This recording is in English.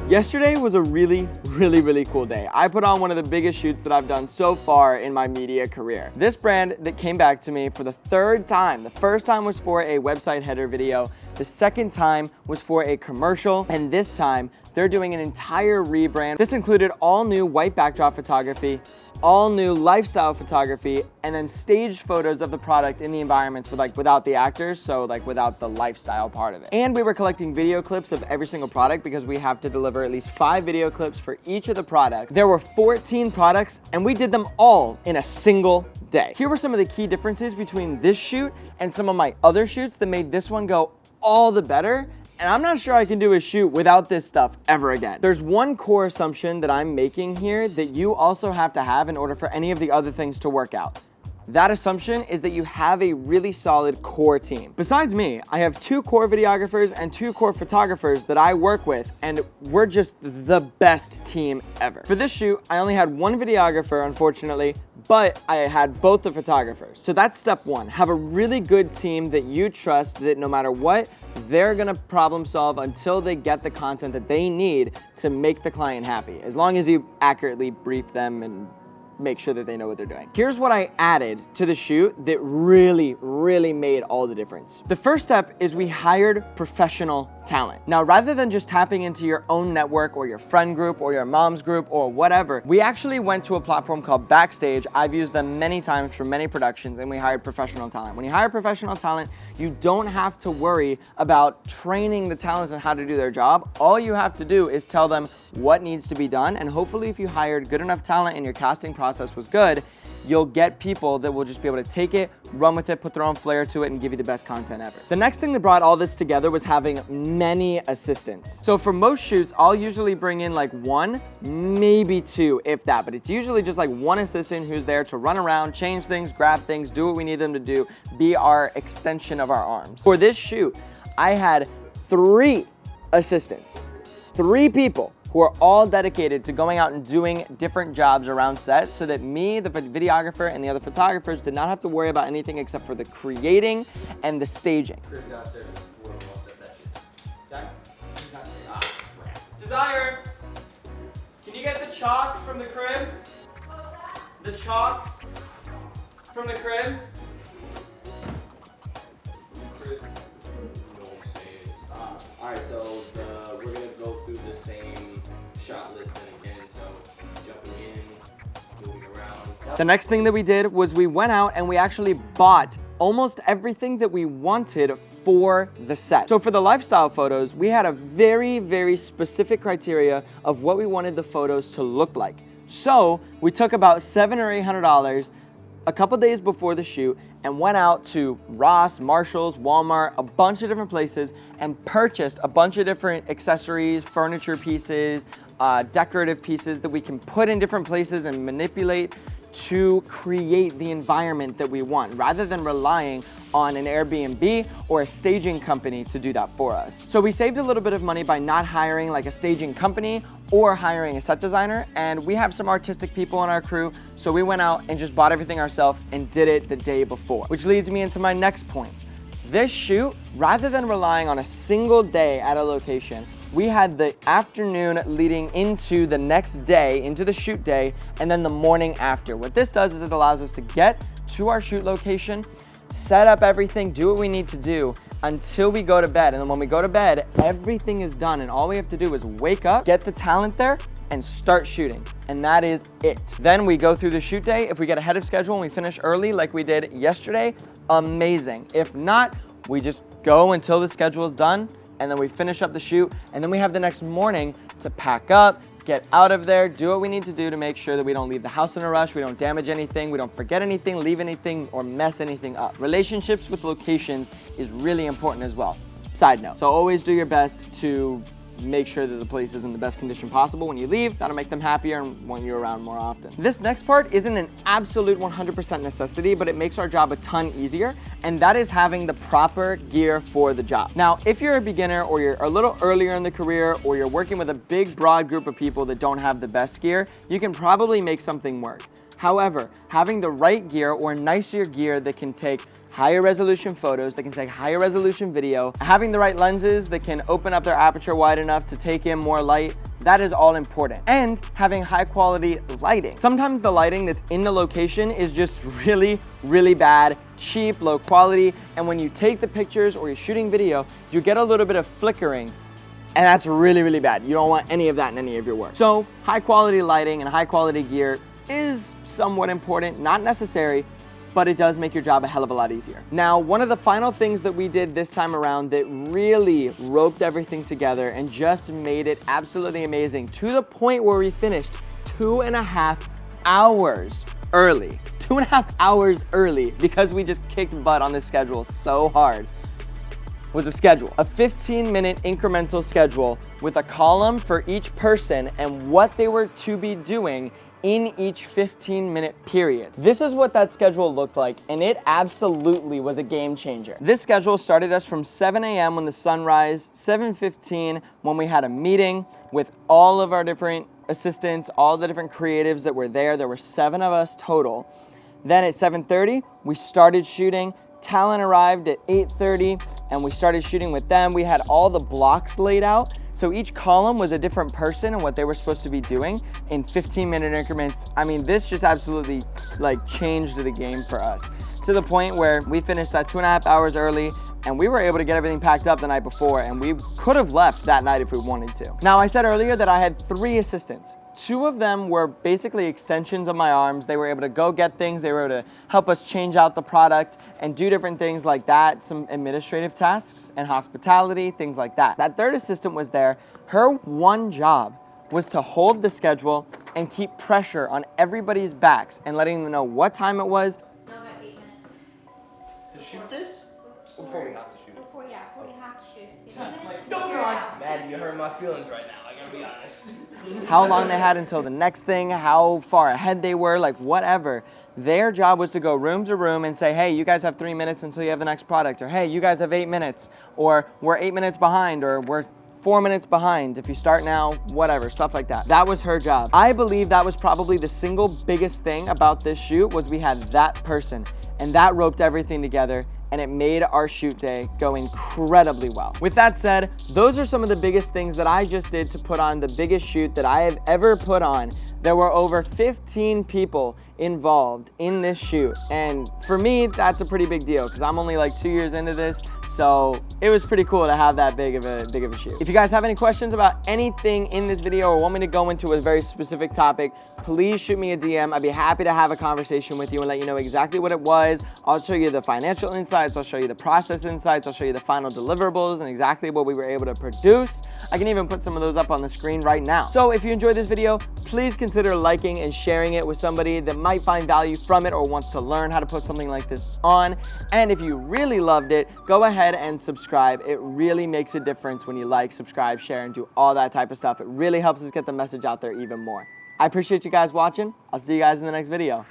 Yesterday was a really cool day. I put on one of the biggest shoots that I've done so far in my media career. This brand that came back to me for the third time. The first time was for a website header video. The second time was for a commercial, and this time they're doing an entire rebrand. This included all new white backdrop photography, all new lifestyle photography, and then staged photos of the product in the environments with without the actors, so without the lifestyle part of it. And we were collecting video clips of every single product because we have to deliver at least 5 video clips for each of the products. There were 14 products and we did them all in a single day. Here were some of the key differences between this shoot and some of my other shoots that made this one go all the better. And I'm not sure I can do a shoot without this stuff ever again. There's one core assumption that I'm making here that you also have to have in order for any of the other things to work out. That assumption is that you have a really solid core team. Besides me, I have 2 core videographers and 2 core photographers that I work with, and we're just the best team ever. For this shoot, I only had 1 videographer, unfortunately, but I had both the photographers. So that's step 1. Have a really good team that you trust, that no matter what, they're gonna problem solve until they get the content that they need to make the client happy, as long as you accurately brief them and make sure that they know what they're doing. Here's what I added to the shoot that really made all the difference. The first step is we hired professional talent. Now, rather than just tapping into your own network or your friend group or your mom's group or whatever, we actually went to a platform called Backstage. I've used them many times for many productions, and we hired professional talent. When you hire professional talent, you don't have to worry about training the talents on how to do their job. All you have to do is tell them what needs to be done, and hopefully if you hired good enough talent and your casting process was good, you'll get people that will just be able to take it, run with it, put their own flair to it, and give you the best content ever. The next thing that brought all this together was having many assistants. So for most shoots, I'll usually bring in 1, maybe 2, if that, but it's usually just 1 assistant who's there to run around, change things, grab things, do what we need them to do, be our extension of our arms. For this shoot, I had 3 assistants, 3 people who are all dedicated to going out and doing different jobs around sets, so that me, the videographer, and the other photographers did not have to worry about anything except for the creating and the staging. Desire, can you get the chalk from the crib? The chalk from the crib? Alright, so we're gonna go through the same shot list again, so jumping in, moving around. The next thing that we did was we went out and we actually bought almost everything that we wanted for the set. So for the lifestyle photos, we had a very specific criteria of what we wanted the photos to look like. So we took about $700 or $800 a couple days before the shoot and went out to Ross, Marshalls, Walmart, a bunch of different places, and purchased a bunch of different accessories, furniture pieces, decorative pieces that we can put in different places and manipulate to create the environment that we want, rather than relying on an Airbnb or a staging company to do that for us. So we saved a little bit of money by not hiring a staging company or hiring a set designer, and we have some artistic people on our crew, so we went out and just bought everything ourselves and did it the day before. Which leads me into my next point. This shoot, rather than relying on a single day at a location, we had the afternoon leading into the next day, into the shoot day, and then the morning after. What this does is it allows us to get to our shoot location, set up everything, do what we need to do until we go to bed. And then when we go to bed, everything is done, and all we have to do is wake up, get the talent there, and start shooting. And that is it. Then we go through the shoot day. If we get ahead of schedule and we finish early like we did yesterday, amazing. If not, we just go until the schedule is done, and then we finish up the shoot, and then we have the next morning to pack up, get out of there, do what we need to do to make sure that we don't leave the house in a rush, we don't damage anything, we don't forget anything, leave anything, or mess anything up. Relationships with locations is really important as well. Side note. So always do your best to make sure that the place is in the best condition possible when you leave. That'll make them happier and want you around more often. This next part isn't an absolute 100% necessity, but it makes our job a ton easier, and that is having the proper gear for the job. Now, if you're a beginner or you're a little earlier in the career, or you're working with a big, broad group of people that don't have the best gear, you can probably make something work. However, having the right gear or nicer gear that can take higher resolution photos, that can take higher resolution video, having the right lenses that can open up their aperture wide enough to take in more light, That is all important. And having high quality lighting. Sometimes the lighting that's in the location is just really, really bad, cheap, low quality, and when you take the pictures or you're shooting video, you get a little bit of flickering, and that's really, really bad. You don't want any of that in any of your work. So high quality lighting and high quality gear is somewhat important, not necessary, but it does make your job a hell of a lot easier. Now, one of the final things that we did this time around that really roped everything together and just made it absolutely amazing, to the point where we finished 2.5 hours early. 2.5 hours early, because we just kicked butt on this schedule so hard, was a schedule. A 15-minute incremental schedule with a column for each person and what they were to be doing in each 15-minute period. This is what that schedule looked like, and it absolutely was a game changer. This schedule started us from 7 a.m. when the sun rise, 7:15 when we had a meeting with all of our different assistants, all the different creatives that were there. There were 7 of us total. Then at 7:30, we started shooting. Talent arrived at 8:30, and we started shooting with them. We had all the blocks laid out. So each column was a different person and what they were supposed to be doing in 15-minute increments. I mean, this just absolutely like changed the game for us, to the point where we finished that 2.5 hours early, and we were able to get everything packed up the night before, and we could have left that night if we wanted to. Now, I said earlier that I had 3 assistants. 2 of them were basically extensions of my arms. They were able to go get things. They were able to help us change out the product and do different things like that, some administrative tasks and hospitality, things like that. That 3rd assistant was there. Her one job was to hold the schedule and keep pressure on everybody's backs and letting them know what time it was. No, about 8 minutes. To shoot this? Before we have to shoot it. Before we have to shoot it. So 8 minutes. No, God. Man, you hurt my feelings right now. I gotta be honest. How long they had until the next thing, how far ahead they were, like whatever. Their job was to go room to room and say, hey, you guys have 3 minutes until you have the next product, or hey, you guys have 8 minutes, or we're 8 minutes behind, or we're 4 minutes behind. If you start now, whatever, stuff like that. That was her job. I believe that was probably the single biggest thing about this shoot, was we had that person, and that roped everything together, and it made our shoot day go incredibly well. With that said, those are some of the biggest things that I just did to put on the biggest shoot that I have ever put on. There were over 15 people involved in this shoot, and for me, that's a pretty big deal, because I'm only like 2 years into this. So it was pretty cool to have that big of a shoot. If you guys have any questions about anything in this video or want me to go into a very specific topic, please shoot me a DM. I'd be happy to have a conversation with you and let you know exactly what it was. I'll show you the financial insights. I'll show you the process insights. I'll show you the final deliverables and exactly what we were able to produce. I can even put some of those up on the screen right now. So if you enjoyed this video, please consider liking and sharing it with somebody that might find value from it or wants to learn how to put something like this on. And if you really loved it, go ahead and subscribe. It really makes a difference when you like, subscribe, share, and do all that type of stuff. It really helps us get the message out there even more. I appreciate you guys watching. I'll see you guys in the next video.